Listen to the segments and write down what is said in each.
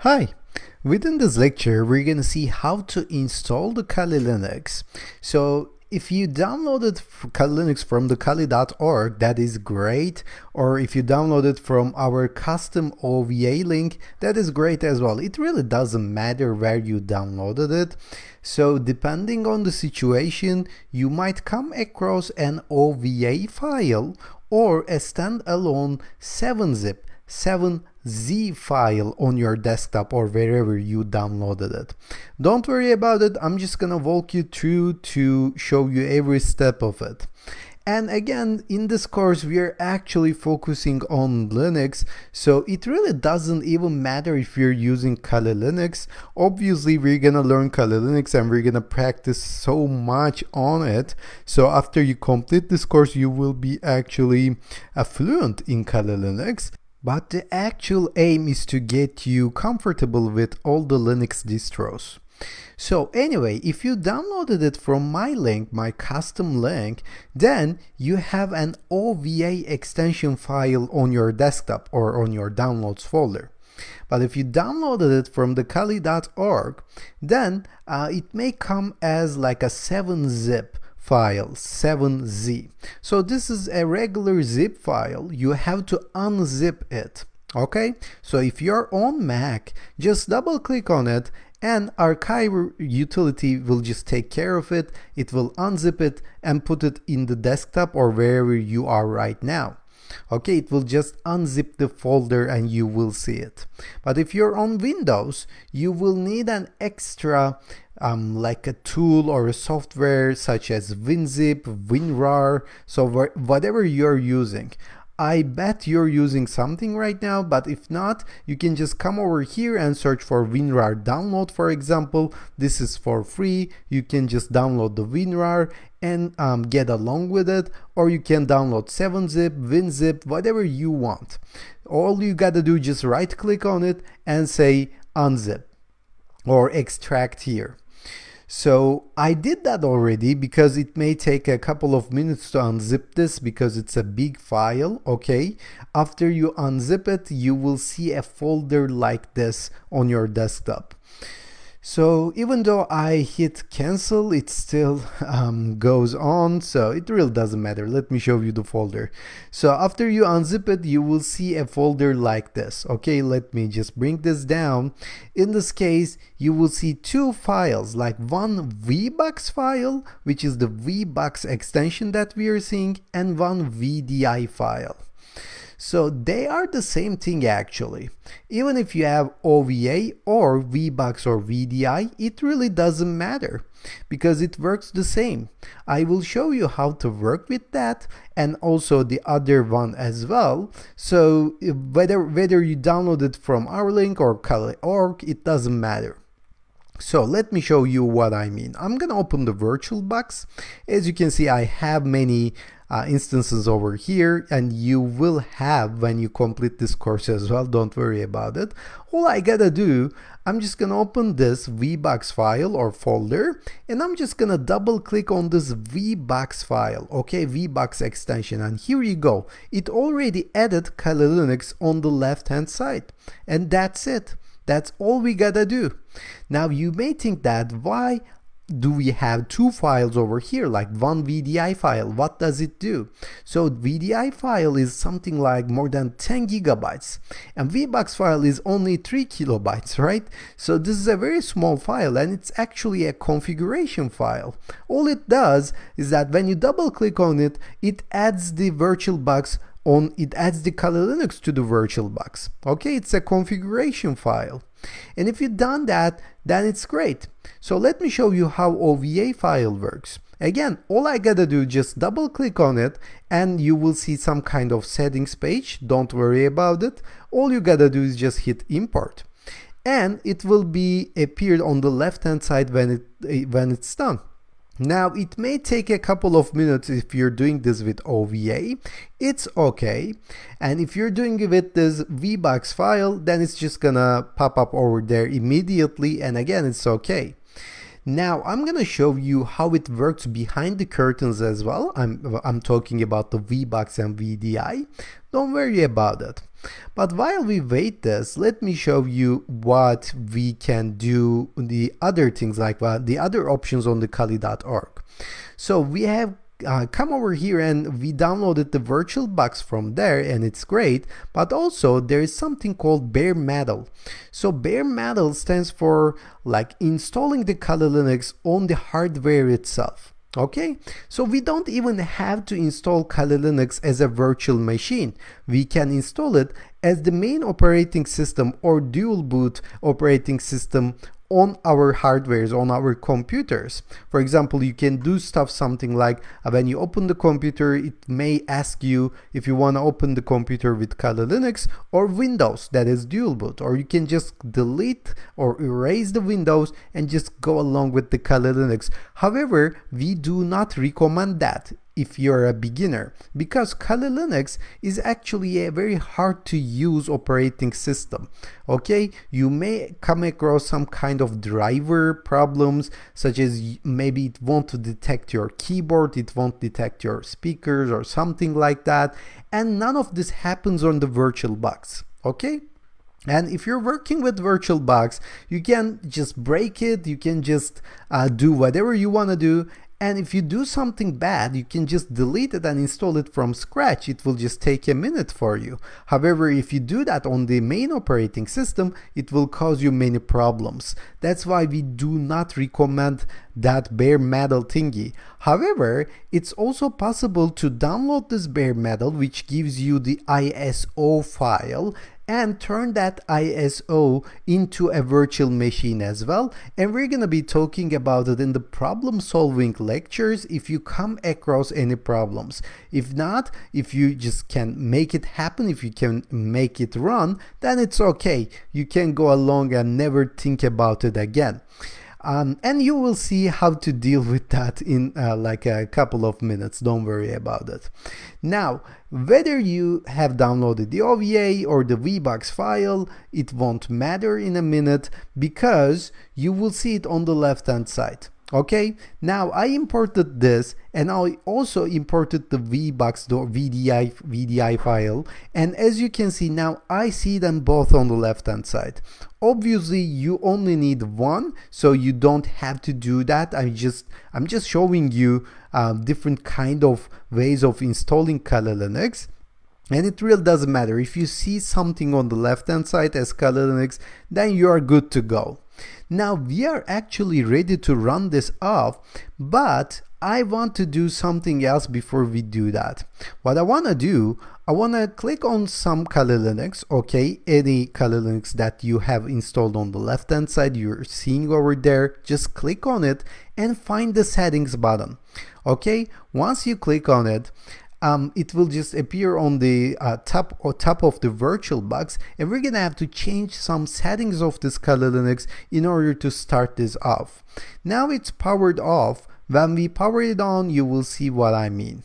Hi! Within this lecture, we're going to see how to install the Kali Linux. So if you downloaded Kali Linux from the kali.org, that is great. Or if you download it from our custom OVA link, that is great as well. It really doesn't matter where you downloaded it. So depending on the situation, you might come across an OVA file or a standalone 7-zip 7Z file on your desktop or wherever you downloaded it. Don't worry about it, I'm just gonna walk you through to show you every step of it. And again, in this course, we are actually focusing on Linux, so it really doesn't even matter if you're using Kali Linux. Obviously, we're gonna learn Kali Linux and we're gonna practice so much on it. So after you complete this course, you will be actually fluent in Kali Linux. But the actual aim is to get you comfortable with all the Linux distros. So anyway, if you downloaded it from my link, my custom link, then you have an OVA extension file on your desktop or on your downloads folder. But if you downloaded it from the kali.org, then it may come as like a 7-zip file, 7Z. So this is a regular zip file. You have to unzip it. Okay, so if you're on Mac, just double click on it and archive utility will just take care of it. It will unzip it and put it in the desktop or wherever you are right now. Okay, it will just unzip the folder and you will see it. But if you're on Windows, you will need an extra like a tool or a software such as WinZip, WinRAR, so whatever you're using. I bet you're using something right now, but if not, you can just come over here and search for WinRAR download, for example. This is for free. You can just download the WinRAR and get along with it, or you can download 7-zip, WinZip, whatever you want. All you gotta do, just right click on it and say unzip or extract here. So I did that already because it may take a couple of minutes to unzip this because it's a big file. Okay, after you unzip it, you will see a folder like this on your desktop. So even though I hit cancel, it still goes on, so it really doesn't matter. Let me show you the folder. So after you unzip it, you will see a folder like this. Okay, let me just bring this down. In this case, you will see two files, like one VBox file, which is the VBox extension that we are seeing, and one VDI file. So they are the same thing actually. Even if you have OVA or VBox or VDI, it really doesn't matter because it works the same. I will show you how to work with that and also the other one as well. So whether you download it from our link or kali.org, it doesn't matter. So let me show you what I mean. I'm gonna open the VirtualBox. As you can see, I have many instances over here, and you will have when you complete this course as well. Don't worry about it. All I gotta do, I'm just gonna open this VBox file or folder, and I'm just gonna double click on this VBox file, okay, VBox extension, and here you go. It already added Kali Linux on the left hand side, and that's it. That's all we gotta do. Now you may think that why do we have two files over here, like one VDI file? What does it do? So VDI file is something like more than 10 gigabytes and VBox file is only 3 kilobytes, right? So this is a very small file and it's actually a configuration file. All it does is that when you double click on it, it adds the VirtualBox it adds the Kali Linux to the VirtualBox. Okay, it's a configuration file. And if you've done that, then it's great. So let me show you how OVA file works. Again, all I gotta do, just double click on it and you will see some kind of settings page. Don't worry about it. All you gotta do is just hit import. And it will be appeared on the left hand side when it's done. Now it may take a couple of minutes if you're doing this with OVA, it's okay. And if you're doing it with this VBox file, then it's just gonna pop up over there immediately, and again, it's okay. Now I'm gonna show you how it works behind the curtains as well. I'm talking about the VBox and VDI. Don't worry about it. But while we wait this, let me show you what we can do, the other things like the other options on the Kali.org. So we have come over here and we downloaded the VirtualBox from there, and it's great, but also there is something called bare metal. So bare metal stands for like installing the Kali Linux on the hardware itself. Okay, so we don't even have to install Kali Linux as a virtual machine. We can install it as the main operating system or dual boot operating system on our hardwares, on our computers. For example, you can do something like when you open the computer, it may ask you if you want to open the computer with Kali Linux or Windows, that is dual boot, or you can just delete or erase the Windows and just go along with the Kali Linux. However, we do not recommend that if you're a beginner, because Kali Linux is actually a very hard to use operating system. Okay, you may come across some kind of driver problems, such as maybe it won't detect your keyboard, it won't detect your speakers or something like that, and none of this happens on the VirtualBox. Okay, and if you're working with VirtualBox, you can just break it, you can just do whatever you want to do. And if you do something bad, you can just delete it and install it from scratch. It will just take a minute for you. However, if you do that on the main operating system, it will cause you many problems. That's why we do not recommend that bare metal thingy. However, it's also possible to download this bare metal, which gives you the ISO file, and turn that ISO into a virtual machine as well. And we're gonna be talking about it in the problem solving lectures if you come across any problems. If not, if you just can make it happen, if you can make it run, then it's okay. You can go along and never think about it again. And you will see how to deal with that in like a couple of minutes. Don't worry about it. Now, whether you have downloaded the OVA or the VBox file, it won't matter in a minute, because you will see it on the left hand side. Okay, now I imported this, and I also imported the VBox VDI file, and as you can see now, I see them both on the left hand side. Obviously you only need one, so you don't have to do that. I'm just showing you different kind of ways of installing Kali Linux. And it really doesn't matter. If you see something on the left hand side as Kali Linux, then you are good to go. Now we are actually ready to run this off, but I want to do something else before we do that. What I want to do, I want to click on some Kali Linux, okay, any Kali Linux that you have installed on the left hand side, you're seeing over there, just click on it and find the settings button. Okay, once you click on it, it will just appear on the top of the VirtualBox, and we're gonna have to change some settings of this Kali Linux in order to start this off. Now it's powered off. When we power it on, you will see what I mean.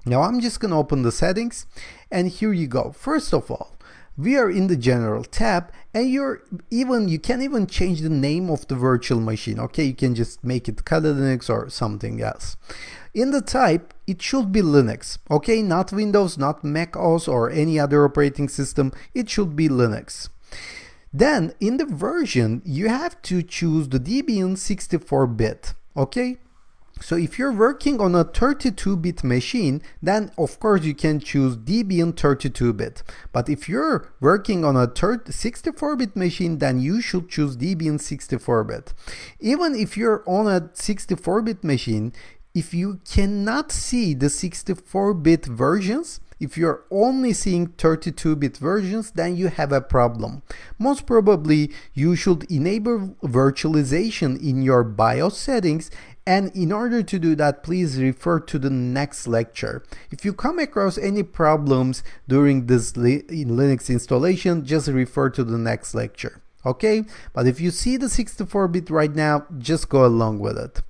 Now I'm just gonna open the settings, and here you go. First of all, we are in the general tab, and you can even change the name of the virtual machine. Okay, you can just make it Kali Linux or something else. In the type, it should be Linux, okay, not Windows, not Mac OS or any other operating system. It should be Linux. Then in the version, you have to choose the Debian 64-bit, okay. So if you're working on a 32-bit machine, then of course you can choose Debian 32-bit. But if you're working on a 64-bit machine, then you should choose Debian 64-bit. Even if you're on a 64-bit machine, if you cannot see the 64-bit versions, if you're only seeing 32-bit versions, then you have a problem. Most probably, you should enable virtualization in your BIOS settings, and in order to do that, please refer to the next lecture. If you come across any problems during this Linux installation, just refer to the next lecture, okay? But if you see the 64-bit right now, just go along with it.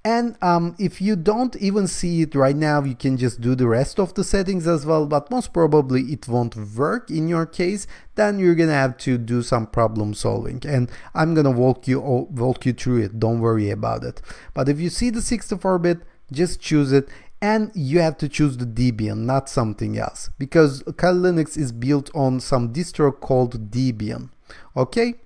And if you don't even see it right now, you can just do the rest of the settings as well, but most probably it won't work in your case. Then you're gonna have to do some problem solving, and I'm gonna walk you through it. Don't worry about it. But if you see the 64-bit, just choose it. and you have to choose the Debian, not something else, because Kali Linux is built on some distro called Debian. Okay.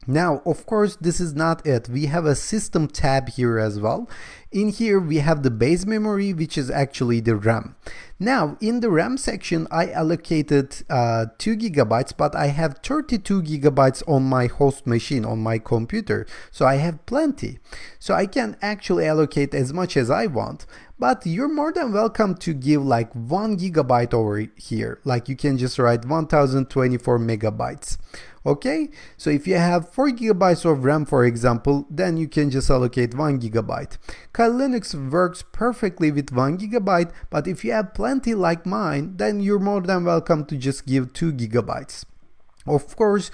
Now, of course, this is not it. We have a system tab here as well. In here, we have the base memory, which is actually the RAM. Now, in the RAM section, I allocated 2 gigabytes, but I have 32 gigabytes on my host machine, on my computer. So I have plenty. So I can actually allocate as much as I want. But you're more than welcome to give like 1 gigabyte over here. Like you can just write 1024 megabytes. Okay, so if you have 4 gigabytes of RAM, for example, then you can just allocate 1 gigabyte. Kali Linux works perfectly with 1 gigabyte, but if you have plenty like mine, then you're more than welcome to just give 2 gigabytes. Of course,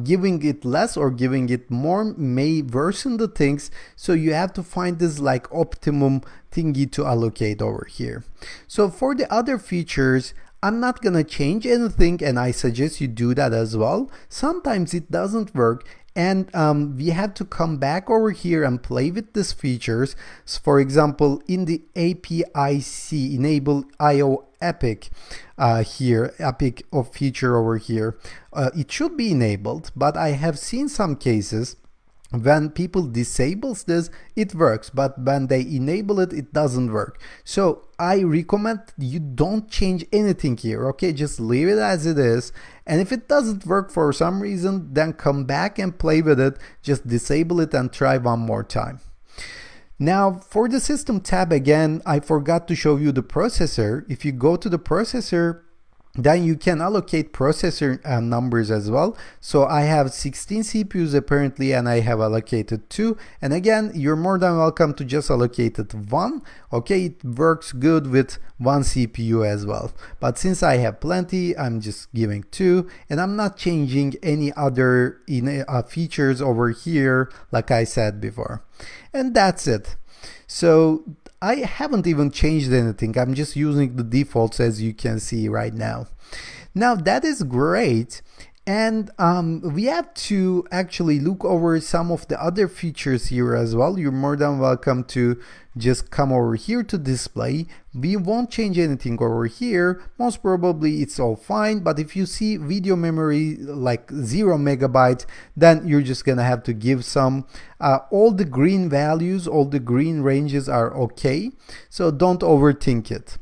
giving it less or giving it more may worsen the things, so you have to find this like optimum thingy to allocate over here. So for the other features, I'm not gonna change anything, and I suggest you do that as well. Sometimes it doesn't work, and we have to come back over here and play with these features. So for example, in the APIC enable IO epic here, epic of feature over here, it should be enabled, but I have seen some cases when people disables this, it works, but when they enable it, it doesn't work. So I recommend you don't change anything here, okay? Just leave it as it is. And if it doesn't work for some reason, then come back and play with it. Just disable it and try one more time. Now for the system tab again, I forgot to show you the processor. If you go to the processor, then you can allocate processor numbers as well. So I have 16 CPUs apparently, and I have allocated 2. And again, you're more than welcome to just allocate it 1. Okay, it works good with 1 CPU as well. But since I have plenty, I'm just giving 2, and I'm not changing any other features over here, like I said before. And that's it. So I haven't even changed anything. I'm just using the defaults as you can see right now. Now that is great. And we have to actually look over some of the other features here as well. You're more than welcome to just come over here to display. We won't change anything over here. Most probably it's all fine, but if you see video memory like 0 megabyte, then you're just gonna have to give some. All the green values, all the green ranges are okay, so don't overthink it.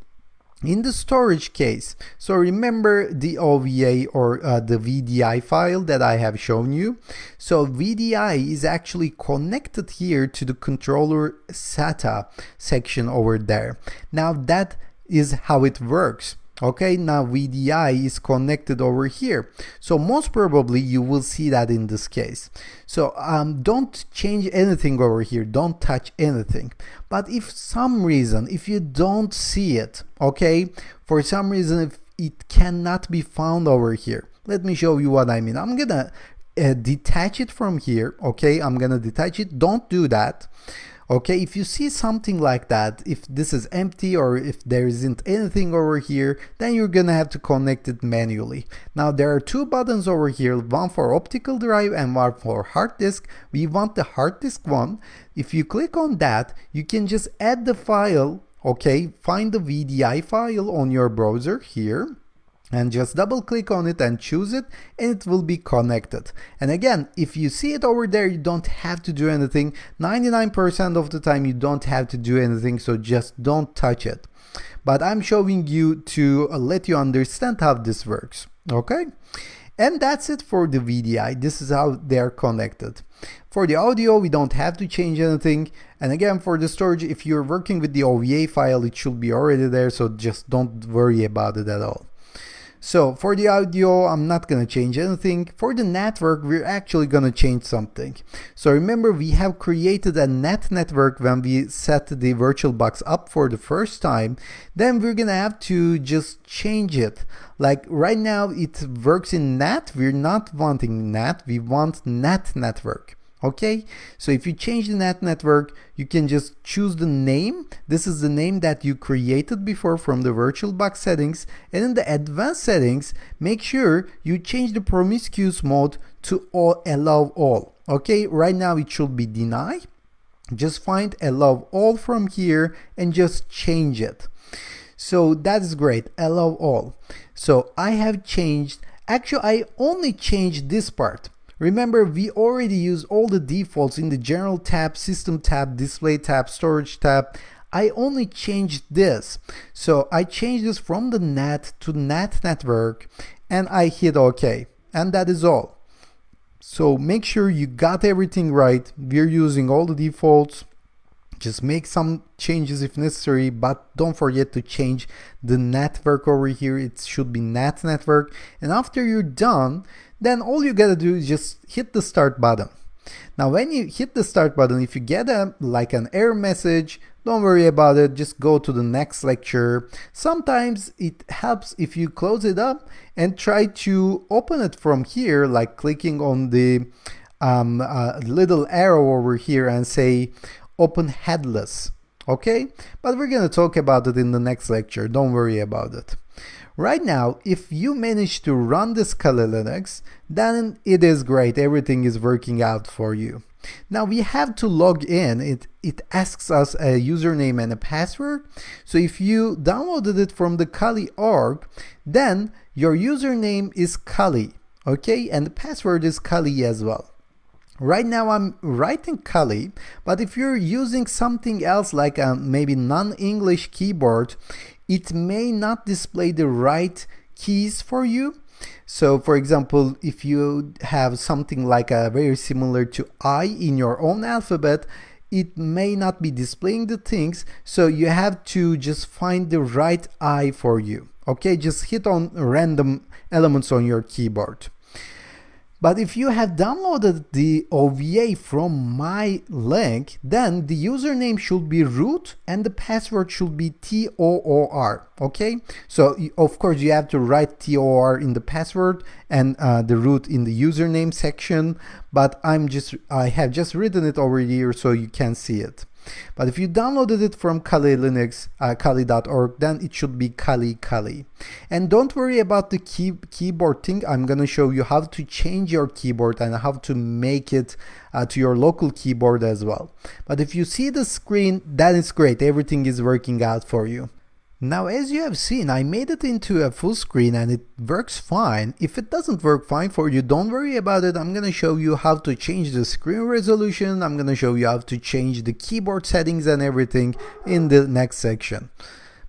In the storage case, so remember the OVA or the VDI file that I have shown you. So VDI is actually connected here to the controller SATA section over there. Now that is how it works. Okay, now VDI is connected over here. So most probably you will see that in this case. So don't change anything over here, don't touch anything. But if some reason, if you don't see it, okay, for some reason if it cannot be found over here, let me show you what I mean. I'm gonna detach it from here, okay, I'm gonna detach it, don't do that. Okay, if you see something like that, if this is empty or if there isn't anything over here, then you're gonna have to connect it manually. Now there are 2 buttons over here, one for optical drive and one for hard disk. We want the hard disk one. If you click on that, you can just add the file, okay, find the VDI file on your browser here, and just double click on it and choose it, and it will be connected. And again, if you see it over there, you don't have to do anything. 99% of the time you don't have to do anything, so just don't touch it. But I'm showing you to let you understand how this works, okay? And that's it for the VDI. This is how they're connected. For the audio, we don't have to change anything. And again, for the storage, if you're working with the OVA file, it should be already there, so just don't worry about it at all. So for the audio, I'm not going to change anything. For the network, we're actually going to change something. So remember, we have created a NAT network when we set the VirtualBox up for the first time. Then we're going to have to just change it. Like right now, it works in NAT. We're not wanting NAT. We want NAT network. Okay, so if you change the NAT network, you can just choose the name. This is the name that you created before from the VirtualBox settings. And in the advanced settings, make sure you change the promiscuous mode to allow all. Okay, right now it should be deny. Just find allow all from here and just change it. So that's great, allow all. So I have changed, actually I only changed this part. Remember, we already used all the defaults in the general tab, system tab, display tab, storage tab. I only changed this. So I changed this from the NAT to NAT network and I hit OK. And that is all. So make sure you got everything right. We're using all the defaults. Just make some changes if necessary, but don't forget to change the network over here. It should be NAT network. And after you're done, then all you gotta do is just hit the start button. Now when you hit the start button, if you get an error message, don't worry about it, just go to the next lecture. Sometimes it helps if you close it up and try to open it from here, like clicking on the little arrow over here and say open headless, okay? But we're gonna talk about it in the next lecture, don't worry about it. Right now, if you manage to run this Kali Linux, then it is great, everything is working out for you. Now we have to log in. It asks us a username and a password. So if you downloaded it from the Kali org, then your username is Kali, okay? And the password is Kali as well. Right now I'm writing Kali, but if you're using something else like a maybe non-English keyboard, it may not display the right keys for you. So for example, if you have something like a very similar to I in your own alphabet, it may not be displaying the things, so you have to just find the right I for you. Okay, just hit on random elements on your keyboard. But if you have downloaded the OVA from my link, then the username should be root and the password should be TOOR, okay? So of course you have to write TOR in the password and the root in the username section, but I have just written it over here so you can see it. But if you downloaded it from Kali Linux, kali.org, then it should be Kali. And don't worry about the keyboard thing. I'm going to show you how to change your keyboard and how to make it to your local keyboard as well. But if you see the screen, that is great. Everything is working out for you. Now, as you have seen, I made it into a full screen and it works fine. If it doesn't work fine for you, don't worry about it. I'm going to show you how to change the screen resolution. I'm going to show you how to change the keyboard settings and everything in the next section.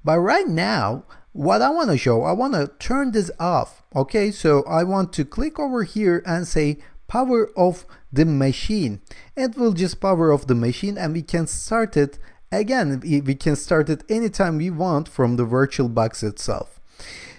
But right now, what I want to show, I want to turn this off. Okay, so I want to click over here and say power off the machine. It will just power off the machine and we can start it. Again, we can start it anytime we want from the VirtualBox itself.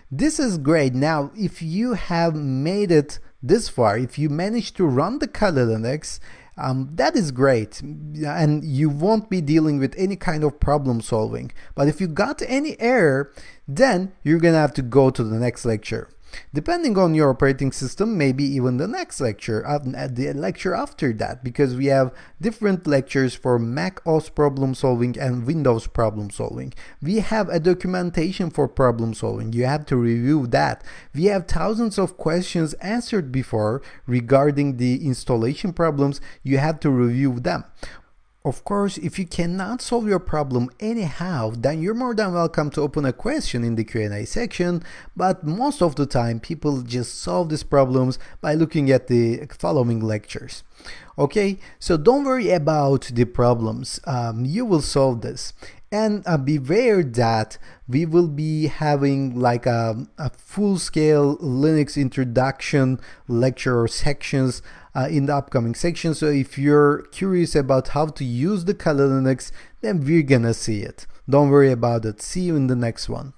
This is great. Now, if you have made it this far, if you manage to run the Kali Linux, that is great. And you won't be dealing with any kind of problem solving. But if you got any error, then you're gonna have to go to the next lecture. Depending on your operating system, maybe even the next lecture, the lecture after that, because we have different lectures for Mac OS problem solving and Windows problem solving. We have a documentation for problem solving. You have to review that. We have thousands of questions answered before regarding the installation problems. You have to review them. Of course, if you cannot solve your problem anyhow, then you're more than welcome to open a question in the Q&A section, but most of the time people just solve these problems by looking at the following lectures. Okay, so don't worry about the problems, you will solve this. And beware that we will be having like a full-scale Linux introduction lecture or sections in the upcoming section. So if you're curious about how to use the Kali Linux, then we're gonna see it. Don't worry about it. See you in the next one.